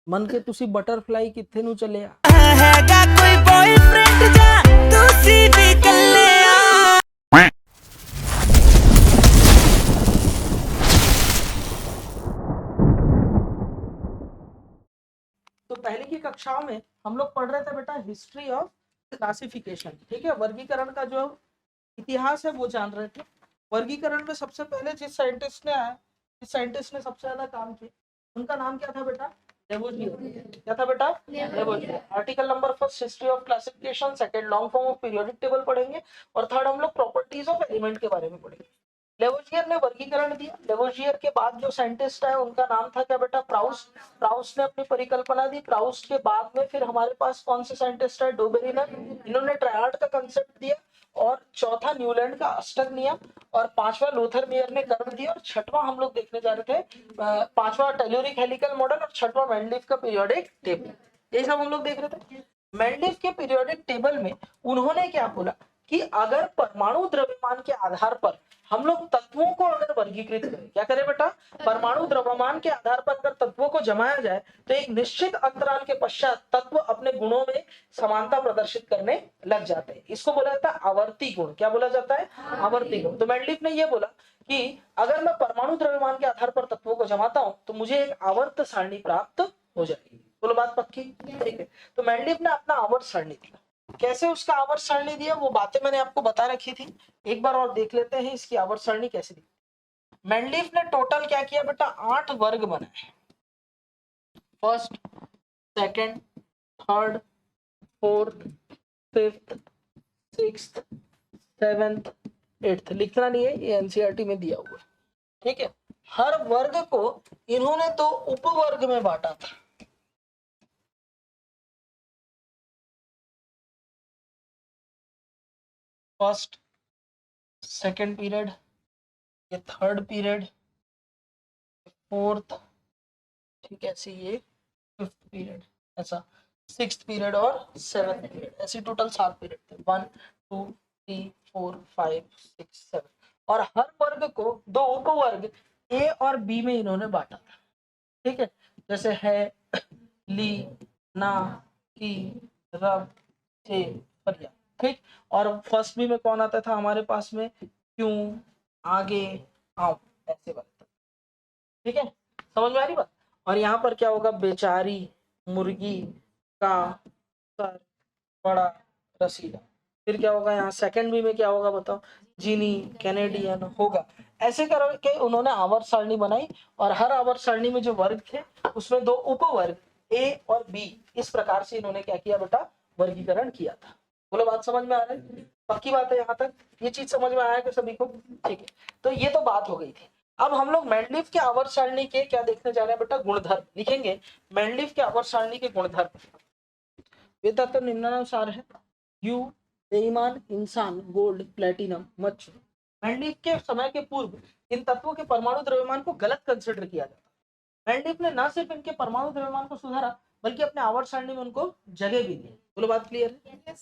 मन के तुसी बटरफ्लाई किथे नु चले आ हैगा कोई बॉयफ्रेंड जा तुसी भी कल्ले आ। तो पहले की कक्षाओं में हम लोग पढ़ रहे थे बेटा हिस्ट्री ऑफ क्लासिफिकेशन, ठीक है। वर्गीकरण का जो इतिहास है वो जान रहे थे। वर्गीकरण में सबसे पहले जिस साइंटिस्ट ने सबसे ज्यादा काम किया उनका नाम क्या था बेटा? लेवोजियर। क्या था बेटा? Lavoisier. Article number first history of classification, second long form of periodic table पढ़ेंगे और थर्ड हम लोग प्रॉपर्टीज ऑफ एलिमेंट के बारे में पढ़ेंगे। लेवोजियर ने वर्गीकरण दिया। लेवोजियर के बाद जो साइंटिस्ट है उनका नाम था क्या बेटा? प्राउस्ट। प्राउस्ट ने अपनी परिकल्पना दी। प्राउस्ट के बाद में फिर हमारे पास कौन से साइंटिस्ट है? डोबेरिनर। इन्होंने ट्रायड का कंसेप्ट दिया। और चौथा न्यूलैंड का अष्टक नियम। और पांचवा लूथर मेयर ने कर्व दिया। और छठवां हम लोग देखने जा रहे थे, पांचवा टेल्यूरिक हेलिकल मॉडल और छठवां मेंडलीफ का पीरियोडिक टेबल। ये सब हम लोग देख रहे थे। मेंडलीफ के पीरियोडिक टेबल में उन्होंने क्या बोला कि अगर परमाणु द्रव्यमान के आधार पर हम लोग तत्वों को अगर वर्गीकृत करें, क्या करें बेटा? परमाणु द्रव्यमान के आधार पर अगर तत्वों को जमाया जाए तो एक निश्चित अंतराल के पश्चात तत्व अपने गुणों में समानता प्रदर्शित करने लग जाते हैं। इसको बोला जाता है आवर्ती गुण। क्या बोला जाता है? आवर्ती गुण। तो मेंडलीफ ने यह बोला कि अगर मैं परमाणु द्रव्यमान के आधार पर तत्वों को जमाता हूं तो मुझे एक आवर्त सारणी प्राप्त हो जाएगी। बोलो बात पक्की? ठीक है। तो मेंडलीफ ने अपना आवर्त सारणी दिया। कैसे उसका आवर्त सारणी दिया वो बातें मैंने आपको बता रखी थी। एक बार और देख लेते हैं इसकी आवर्त सारणी कैसे दी। मेंडलीफ ने टोटल क्या किया बेटा? 8 वर्ग बनाए। First, second, third, fourth, fifth, sixth, seventh, eighth. लिखना नहीं है, ये एनसीईआरटी में दिया हुआ है, ठीक है। हर वर्ग को इन्होंने तो उपवर्ग में बांटा था। फर्स्ट, सेकंड पीरियड, ये थर्ड पीरियड, फोर्थ, ठीक है, ऐसे ये फिफ्थ पीरियड, ऐसा सिक्स्थ पीरियड और सेवेंथ पीरियड, ऐसे टोटल 7 पीरियड थे। 1 2 3 4 5 6 7। और हर वर्ग को 2 उपवर्ग ए और बी में इन्होंने बांटा था, ठीक है। जैसे है, ली, ना, की, रब, थे, फरिया, ठीक। और फर्स्ट बी में कौन आता था हमारे पास में? क्यों, आगे, आओ, ऐसे बनता, ठीक है। समझ में आ रही बात? और यहाँ पर क्या होगा? बेचारी, मुर्गी, का, सर, बड़ा, रसीला। फिर क्या होगा यहाँ सेकंड बी में? क्या होगा बताओ? जीनी, कैनेडियन होगा। ऐसे करके उन्होंने आवर्त सारणी बनाई। और हर आवर्त सारणी में जो वर्ग थे उसमें 2 उपवर्ग ए और बी, इस प्रकार से इन्होंने क्या किया बेटा? वर्गीकरण किया था। बोलो बात समझ में आ रहा है? पक्की बात है यहाँ तक? ये चीज समझ में आया कि सभी को? ठीक है। तो ये तो बात हो गई थी। अब हम लोग मेंडलीफ के आवर्त सारणी के क्या देखने जा रहे हैं बेटा? गुणधर्म लिखेंगे। मेंडलीफ के आवर्त सारणी के गुणधर्म वेदा तो निम्नानुसार है। यू, बेईमान, इंसान, गोल्ड, प्लेटिनम, मच्छ। मेंडलीफ के समय के पूर्व इन तत्वों के परमाणु द्रव्यमान को गलत कंसिडर किया जाता। मेंडलीफ ने न सिर्फ इनके परमाणु द्रव्यमान को सुधारा बल्कि अपने आवर्त सारणी में उनको जगह भी दी। बोलो बात क्लियर है?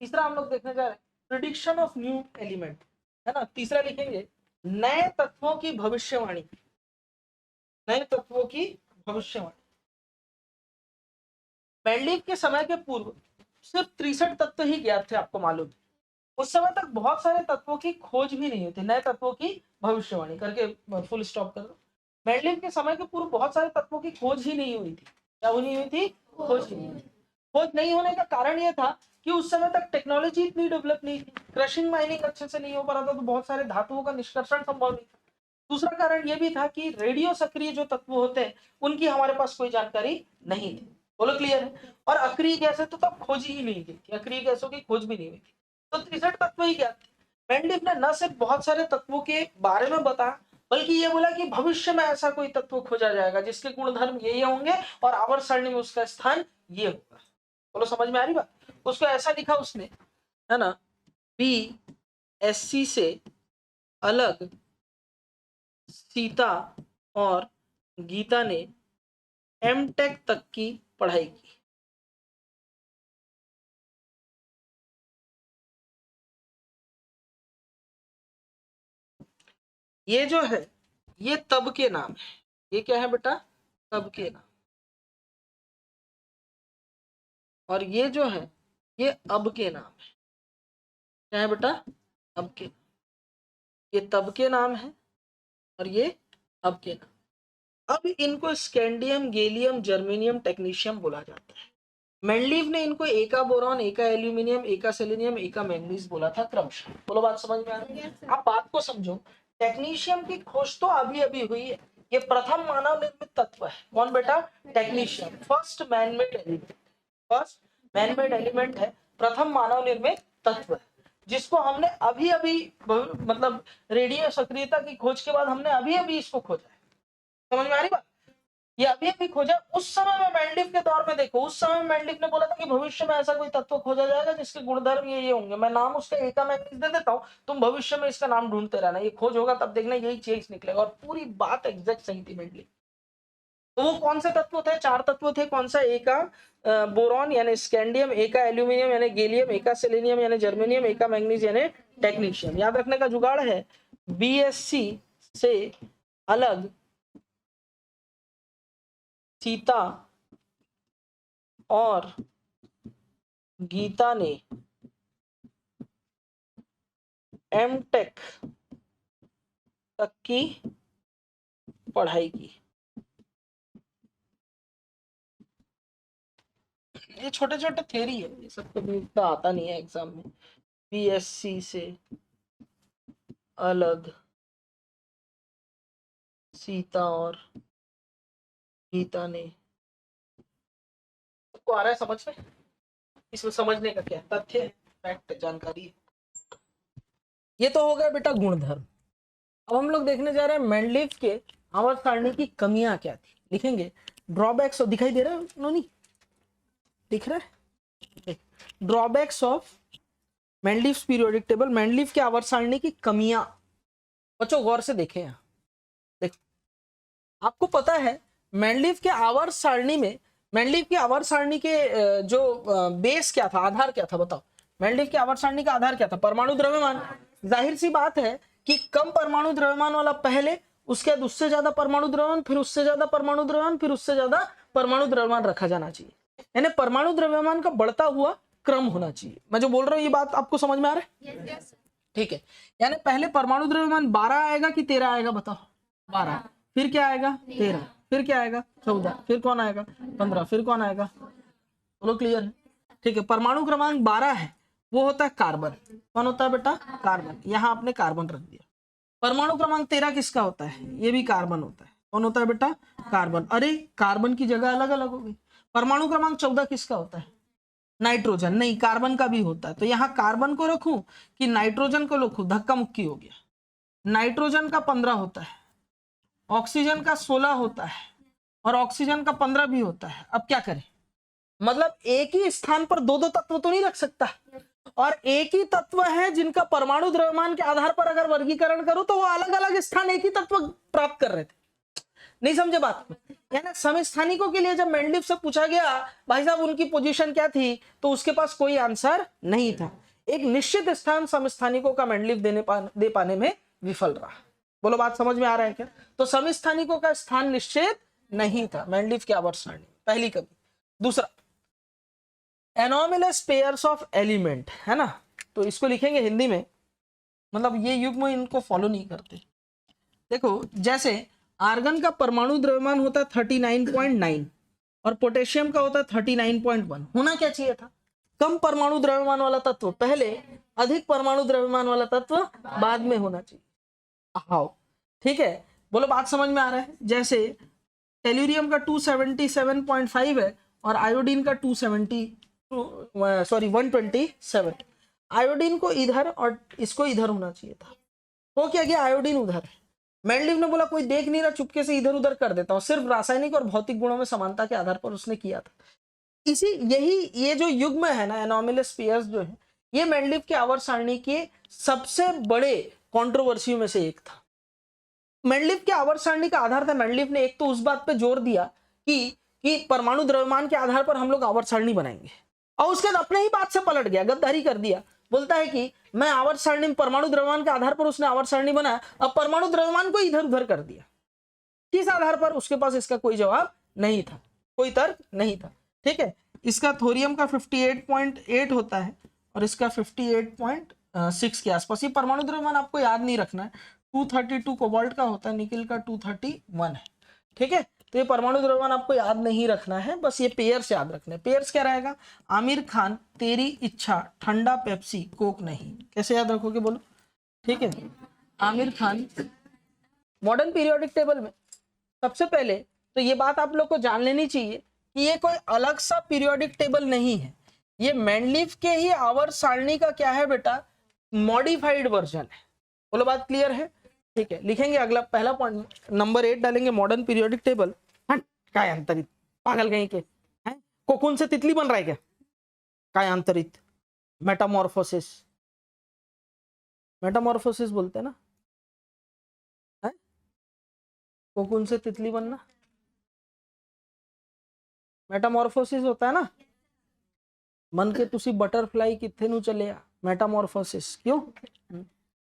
तीसरा हम लोग देखने जा रहे हैं प्रिडिक्शन ऑफ न्यू एलिमेंट, है ना। तीसरा लिखेंगे नए तत्वों की भविष्यवाणी। नए तत्वों की भविष्यवाणी। मेंडलीफ के समय के पूर्व सिर्फ 63 तत्व ही ज्ञात थे, आपको मालूम है। उस समय तक बहुत सारे तत्वों की खोज भी नहीं हुई थी। नए तत्वों की भविष्यवाणी करके फुल स्टॉप कर दो। मेंडलीफ के समय के पूर्व बहुत सारे तत्वों की खोज ही नहीं हुई थी। क्या नहीं हुई थी? खोज ही नहीं हुई। खोज नहीं होने का कारण यह था कि उस समय तक टेक्नोलॉजी इतनी डेवलप नहीं थी। क्रशिंग माइनिंग अच्छे से नहीं हो पा रहा था, तो बहुत सारे धातुओं का निष्कर्षण संभव नहीं था। दूसरा कारण यह भी था कि रेडियो सक्रिय जो तत्व होते हैं उनकी हमारे पास कोई जानकारी नहीं थी। बोलो क्लियर है? और अक्रिय गैसें तो तब खोजी ही नहीं गई थी। अक्रिय गैसों की खोज भी नहीं हुई थी। तो 63 तत्व ही क्या थे? मेंडलीफ ने न सिर्फ बहुत सारे तत्वों के बारे में बताया बल्कि ये बोला कि भविष्य में ऐसा कोई तत्व खोजा जाएगा जिसके गुणधर्म ये होंगे और आवर्त सारणी में उसका स्थान ये होगा। बोलो समझ में आ रही बात? उसको ऐसा लिखा उसने, है ना, बी एस सी से अलग सीता और गीता ने एमटेक तक की पढ़ाई की। ये जो है ये तब के नाम है। ये क्या है बेटा? तब के नाम। और ये जो है ये अब के नाम है। क्या है बेटा? अब के। ये तब के नाम है और ये अब के नाम। अब इनको स्कैंडियम, गैलियम, जर्मेनियम, टेक्नीशियम बोला जाता है। मेंडलीव ने इनको एका बोरॉन, एका एल्यूमिनियम, एका सेलेनियम, एका मैंगनीज बोला था क्रमशः। बोलो बात समझ में आ रही है? आप बात को समझो। टेक्नीशियम की खोज तो अभी अभी हुई है। ये प्रथम मानव निर्मित तत्व है। कौन बेटा? Technetium. First manmade element, first manmade element है, प्रथम मानव निर्मित तत्व है, जिसको हमने अभी अभी मतलब रेडियो सक्रियता की खोज के बाद हमने अभी अभी इसको खोजा है। समझ में आ रही बात? ये अभी अभी खोजा। उस समय में मेंडलीव के दौर में देखो, उस समय मेंडलीव ने बोला था कि भविष्य में ऐसा कोई तत्व खोजा जाएगा जिसके गुणधर्म ये होंगे, मैं नाम उसका एका मैंगनीज दे देता हूँ, तुम भविष्य में इसका नाम ढूंढते रहना, ये खोज होगा तब देखना यही चीज निकलेगा। और पूरी बात एग्जैक्ट सही थी मेंडलीव। तो वो कौन से तत्व थे? 4 तत्व थे। कौन सा? एका बोरॉन यानी स्कैंडियम, एका एल्यूमिनियम यानी गैलियम, एका सेलेनियम यानी जर्मेनियम, एका मैंगनीज यानी टेक्नीशियम। याद रखने का जुगाड़ है, बीएससी से अलग सीता और गीता ने एमटेक तक की पढ़ाई की। ये छोटे छोटे थ्योरी है, ये सब कभी इतना आता नहीं है एग्जाम में। बीएससी से अलग सीता और गीता ने। आपको आ रहा है समझ में? इसमें समझने का क्या है? तथ्य है, फैक्ट, जानकारी है। ये तो हो गया बेटा गुणधर्म। अब हम लोग देखने जा रहे हैं मेंडलीव के आवर्त सारणी की कमियां क्या थी। लिखेंगे ड्रॉबैक्स। दिखाई दे रहा है नोनी? दिख रहा है? Drawbacks of Mendeleev periodic table, Mendeleev के आवर्त सारणी की कमियां। बच्चों गौर से देखें यहाँ। देखो आपको पता है मेंडलीव के आवर्त सारणी में, मेंडलीव की आवर्त सारणी के जो बेस क्या था, आधार क्या था? बताओ। मेंडलीव के आवर्त सारणी का आधार क्या था? परमाणु द्रव्यमान। जाहिर सी बात है कि कम परमाणु द्रव्यमान वाला पहले, उसके बाद उससे ज्यादा परमाणु द्रव्यमान, फिर उससे ज्यादा परमाणु द्रव्यमान, फिर उससे ज्यादा परमाणु द्रव्यमान रखा जाना चाहिए। यानी परमाणु द्रव्यमान का बढ़ता हुआ क्रम होना चाहिए। मैं जो बोल रहा हूँ ये बात आपको समझ में आ रहा है? ठीक है। यानी पहले परमाणु द्रव्यमान 12 आएगा कि 13 आएगा? बताओ। 12। फिर क्या आएगा? 13। फिर क्या आएगा? 14। फिर कौन आएगा? 15। फिर कौन आएगा? बोलो क्लियर है? ठीक है। परमाणु क्रमांक 12 है, वो होता है कार्बन। कौन होता है बेटा? कार्बन। यहाँ आपने कार्बन रख दिया। परमाणु क्रमांक 13 किसका होता है? ये भी कार्बन होता है। कौन होता है बेटा? कार्बन। अरे कार्बन की जगह अलग अलग हो गई। परमाणु क्रमांक 14 किसका होता है? नाइट्रोजन। नहीं, कार्बन का भी होता है। तो यहाँ कार्बन को रखूं कि नाइट्रोजन को रखूं? धक्का मुक्की हो गया। नाइट्रोजन का 15 होता है, ऑक्सीजन का 16 होता है, और ऑक्सीजन का 15 भी होता है। अब क्या करें? मतलब एक ही स्थान पर दो दो तत्व तो नहीं रख सकता, और एक ही तत्व है जिनका परमाणु द्रव्यमान के आधार पर अगर वर्गीकरण करो तो वो अलग अलग स्थान एक ही तत्व प्राप्त कर रहे थे। नहीं समझे बात को? यानी समस्थानिकों के लिए जब मेंडलीव से पूछा गया भाई साहब उनकी पोजीशन क्या थी, तो उसके पास कोई आंसर नहीं था। एक निश्चित स्थान समस्थानिकों का मेंडलीव दे पाने में विफल रहा। बोलो बात समझ में आ रहा है क्या? तो समस्थानिकों का स्थान निश्चित नहीं था मेंडलीव के आवर्त सारणी। पहली कमी। दूसरा, एनोमलस पेयर्स ऑफ एलिमेंट, है ना? तो इसको लिखेंगे हिंदी में, मतलब ये युग्म इनको फॉलो नहीं करते। देखो जैसे आर्गन का परमाणु द्रव्यमान होता है 39.9 और पोटेशियम का होता है 39.1। होना क्या चाहिए था? कम परमाणु द्रव्यमान वाला तत्व पहले, अधिक परमाणु द्रव्यमान वाला तत्व बाद में होना चाहिए। हाँ ठीक है। बोलो बात समझ में आ रहा है? जैसे टेल्यूरियम का 277.5 है और आयोडीन का 127। आयोडीन को इधर और इसको इधर होना चाहिए था। हो क्या गया? आयोडीन उधर है। मेंडलीव ने बोला कोई देख नहीं रहा, चुपके से इधर उधर कर देता हूं। सिर्फ रासायनिक और भौतिक गुणों में समानता के आधार पर उसने किया था। ये जो युग्म है ना, एनोमलस पेयर्स जो है, ये मेंडलीव के आवर्त सारणी के सबसे बड़े कंट्रोवर्सी में से एक था। मेंडलीव के आवर्त सारणी का आधार था, मेंडलीव ने एक तो उस बात पे जोर दिया कि परमाणु द्रव्यमान के आधार पर हम लोग आवर्त सारणी बनाएंगे, और उसके बाद अपने ही बात से पलट गया, गद्दारी कर दिया। बोलता है कि मैं आवर्त सारणी में परमाणु द्रव्यमान के आधार पर उसने आवर्त सारणी बनाया, अब परमाणु द्रव्यमान को इधर उधर कर दिया। किस आधार पर? उसके पास इसका कोई जवाब नहीं था, कोई तर्क नहीं था। ठीक है। इसका थोरियम का 58.8 होता है और इसका 58.6 के आसपास। ये परमाणु द्रव्यमान आपको याद नहीं रखना है। 232 कोबाल्ट का होता है, निकिल का 231 है। ठीक है, तो ये परमाणु द्रव्यमान आपको याद नहीं रखना है, बस ये पेयर्स याद रखने। पेयर्स क्या रहेगा? आमिर खान, तेरी इच्छा, ठंडा पेप्सी, कोक नहीं। कैसे याद रखोगे बोलो? ठीक है, Aamir Khan modern periodic table में सबसे पहले तो ये बात आप लोग को जान लेनी चाहिए कि ये कोई अलग सा पीरियोडिक टेबल नहीं है, ये मेंडलीफ के ही आवर्त सारणी का क्या है बेटा? मॉडिफाइड वर्जन है। बोलो बात क्लियर है? ठीक है, लिखेंगे अगला पहला पॉइंट नंबर 8 डालेंगे, मॉडर्न पीरियोडिक टेबल। काय अंतरित, पागल कहीं के हैं? कोकून से तितली बन रहा है क्या? काय अंतरित, मेटामॉर्फोसिस, मेटामॉर्फोसिस बोलते हैं ना, है? कोकून से तितली बनना मेटामॉर्फोसिस होता है ना। मन के तुसी बटरफ्लाई किथे नु चले आ, मेटामॉर्फोसिस। क्यों?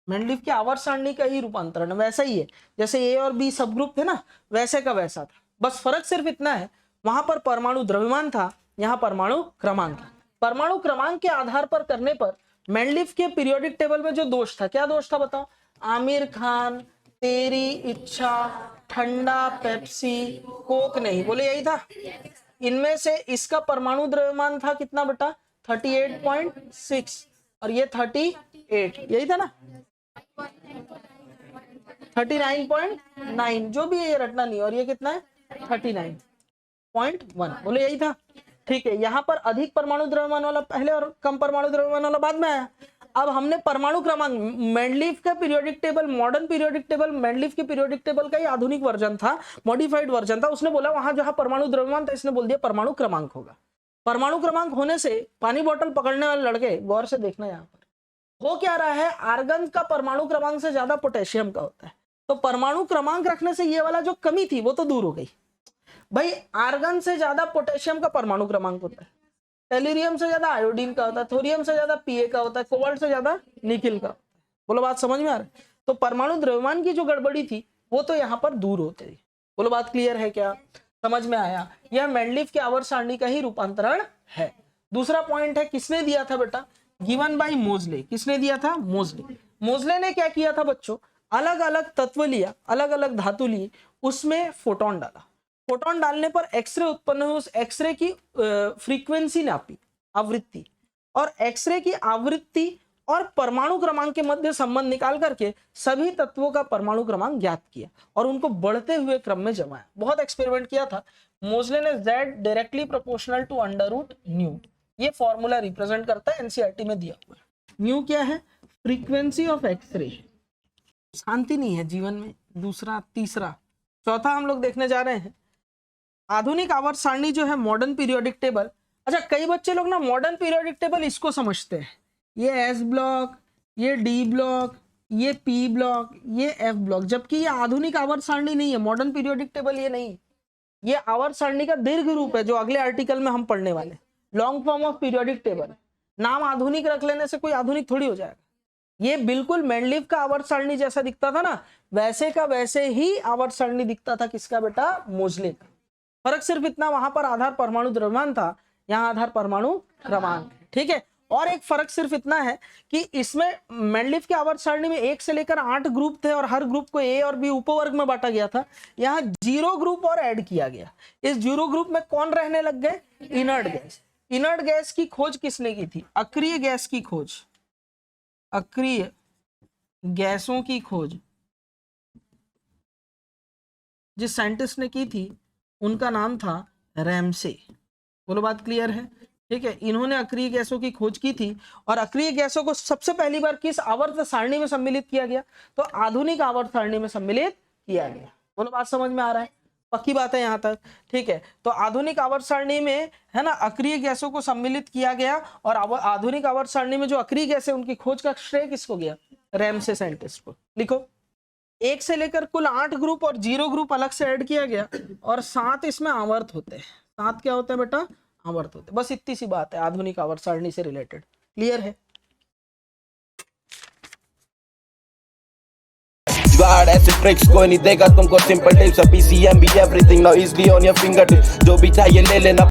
मेंडलीफ के आवर्त सारणी का ही रूपांतरण वैसा ही है, जैसे ए और बी सब ग्रुप थे ना, वैसे का वैसा था। बस फर्क सिर्फ इतना है, वहां पर परमाणु द्रव्यमान था, यहाँ परमाणु क्रमांक। परमाणु क्रमांक के आधार पर करने पर मेंडलीफ के पीरियोडिक टेबल में जो दोष था, क्या दोष था बताओ? आमिर खान, तेरी इच्छा, ठंडा पेप्सी, कोक नहीं। बोले यही था। इनमें से इसका परमाणु द्रव्यमान था कितना बेटा? 38.6 और ये 38, यही था ना, 39.9, जो भी है ये रटना नहीं। और ये कितना है? 39.1। बोले यही था। ठीक है, यहाँ पर अधिक परमाणु द्रव्यमान वाला पहले और कम परमाणु द्रव्यमान वाला बाद में आया। अब हमने परमाणु क्रमांक, मेंडलीफ का periodic table, modern periodic table Mendeleev के पीरियोडिक टेबल का ही आधुनिक वर्जन था, मॉडिफाइड वर्जन था। उसने बोला वहां जहां परमाणु द्रव्यमान था, इसने बोल दिया परमाणु क्रमांक होगा। परमाणु क्रमांक होने से पानी बोतल पकड़ने वाले लड़के गौर से देखना, यहाँ पर हो क्या रहा है? आर्गन का परमाणु क्रमांक से ज्यादा पोटेशियम का होता है, तो परमाणु क्रमांक रखने से ये वाला जो कमी थी वो तो दूर हो गई। भाई आर्गन से ज्यादा पोटेशियम का परमाणु क्रमांक होता है, टेल्यूरियम से ज्यादा आयोडीन का होता है, थोरियम से ज्यादा पीए का होता है, कोबाल्ट से ज्यादा निकिल का। बोलो बात समझ में आ रहा है? तो परमाणु द्रव्यमान की जो गड़बड़ी थी वो तो यहाँ पर दूर होती थी। बोलो बात क्लियर है क्या? समझ में आया? यह मेंडलीफ के आवर्त सारणी का ही रूपांतरण है। दूसरा पॉइंट है, किसने दिया था बेटा? गिवन बाय मोजले। किसने दिया था? मोजले। मोजले ने क्या किया था बच्चों? अलग अलग तत्व लिया, अलग अलग धातु लिए, उसमें फोटोन डाला। फोटोन डालने पर एक्सरे उत्पन्न हुई, उस एक्सरे की फ्रीक्वेंसी नापी, आवृत्ति, और एक्सरे की आवृत्ति और परमाणु क्रमांक के मध्य संबंध निकाल करके सभी तत्वों का परमाणु क्रमांक ज्ञात किया और उनको बढ़ते हुए क्रम में जमाया। बहुत एक्सपेरिमेंट किया था मोजले ने। Z डायरेक्टली प्रोपोर्शनल टू √ν, ये फॉर्मूला रिप्रेजेंट करता है, एनसीईआरटी में दिया हुआ है। न्यू क्या है? Frequency of x ray. शांति नहीं है जीवन में। दूसरा, तीसरा, चौथा हम लोग देखने जा रहे हैं आधुनिक आवर्त सारणी जो है, मॉडर्न पीरियोडिक टेबल। अच्छा, कई बच्चे लोग ना मॉडर्न पीरियोडिक टेबल इसको समझते हैं, ये एस ब्लॉक, ये डी ब्लॉक, ये पी ब्लॉक, ये एफ ब्लॉक, जबकि ये आधुनिक आवर्त सारणी नहीं है। मॉडर्न पीरियोडिक टेबल ये नहीं, ये आवर्त सारणी का दीर्घ रूप है जो अगले आर्टिकल में हम पढ़ने वाले, long form of periodic table. नाम आधुनिक रख लेने से कोई आधुनिक थोड़ी हो जाएगा। ये बिल्कुल मेंडलीफ का आवर्त सारणी जैसा दिखता था ना, वैसे का वैसे ही आवर्त सारणी दिखता था। किसका बेटा? मोजले का। फर्क सिर्फ इतना, वहां पर आधार परमाणु द्रव्यमान था, यहाँ आधार परमाणु क्रमांक। ठीक है, और एक फर्क सिर्फ इतना है कि इसमें मेंडलीफ के आवर्त सारणी में 1 से लेकर 8 ग्रुप थे और हर ग्रुप को ए और बी उपवर्ग में बांटा गया था। यहाँ 0 ग्रुप और ऐड किया गया। इस 0 ग्रुप में कौन रहने लग गए? Inert gas. इनर्ट गैस की खोज किसने की थी? अक्रिय गैस की खोज, अक्रिय गैसों की खोज जिस साइंटिस्ट ने की थी उनका नाम था रैमसे। बोलो बात क्लियर है? ठीक है, इन्होंने अक्रिय गैसों की खोज की थी और अक्रिय गैसों को सबसे पहली बार किस आवर्त सारणी में सम्मिलित किया गया? तो आधुनिक आवर्त सारणी में सम्मिलित किया गया। बोलो बात समझ में आ रहा है? पक्की बात है यहाँ तक? ठीक है, तो आधुनिक आवर्त सारणी में है ना अक्रिय गैसों को सम्मिलित किया गया और आधुनिक आवर्त सारणी में जो अक्रिय गैस है उनकी खोज का श्रेय किसको गया? रैमसे साइंटिस्ट को। लिखो, 1 से लेकर कुल 8 ग्रुप और 0 ग्रुप अलग से ऐड किया गया और 7 इसमें आवर्त होते हैं। 7 क्या होते हैं बेटा? आवर्त होते हैं। बस इतनी सी बात है आधुनिक आवर्त सारणी से रिलेटेड। क्लियर है? जुगाड़ ऐसे ट्रिक्स कोई नहीं देगा तुमको, सिंपल टिप्स, PCM भी everything now easily on your finger tips. जो भी चाहिए ले लेना।